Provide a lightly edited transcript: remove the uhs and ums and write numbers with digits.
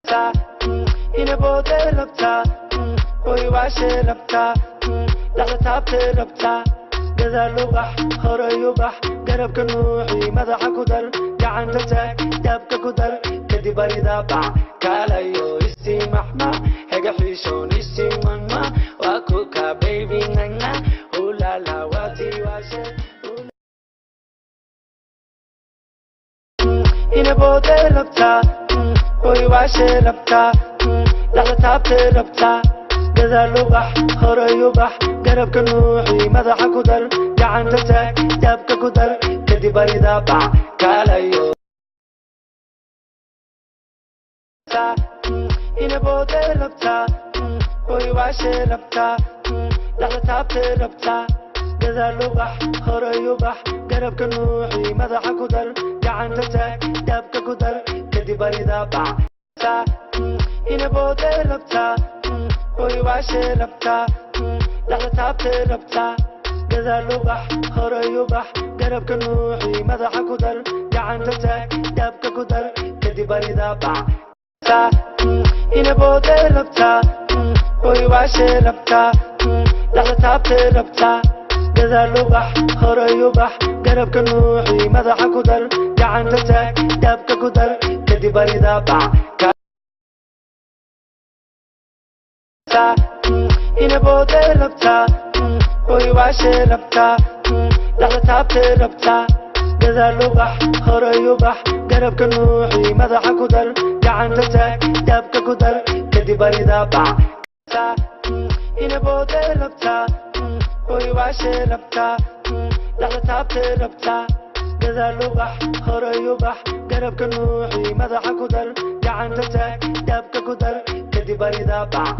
ina boode rabtaa way waashe rabtaa laga taabtay rabtaa gadaal u bax horay u bax garabka nuuxii madaxa ku dar gacanta taag daabka ku dar kadib barida bax kaalayo isii maxma hega xiishoon isii manma waa kuka baby nana ulala waati waashe ina boode rabtaa way waashe rabtaa laga taabtay rabtaa gadaal u bax horay u bax garabka nuuxii madaxa ku dar gacanta taag daabka ku dar kadib barida bax kaalayo ina boode rabtaa way waashe rabtaa laga taabtay rabtaa gadaal u bax horay u bax garabka nuuxii madaxa ku dar gacanta taag daabka ku dar kadib barida bax ina boode rabtaa way waashe rabtaa laga taabtay rabtaa gadaal u bax horay u bax garabka nuuxii madaxa ku dar gacanta taag daabka ku dar kadib barida bax ina boode rabtaa way waashe rabtaa laga taabtay rabtaa gadaal u bax horay u bax garabka nuuxii madaxa ku dar gacanta taag daabka ku dar kadib barida bax ina boode rabtaa way waashe rabtaa laga taabtay rabtaa gadaal u bax horay u bax garabka nuuxii madaxa ku dar gacanta taag daabka ku dar kadib barida bax ina boode rabtaa way waashe rabtaa laga taabtay rabtaa gadaal u bax horay u bax garabka nuuxii madaxa ku dar gacanta taag daabka ku dar kadib barida bax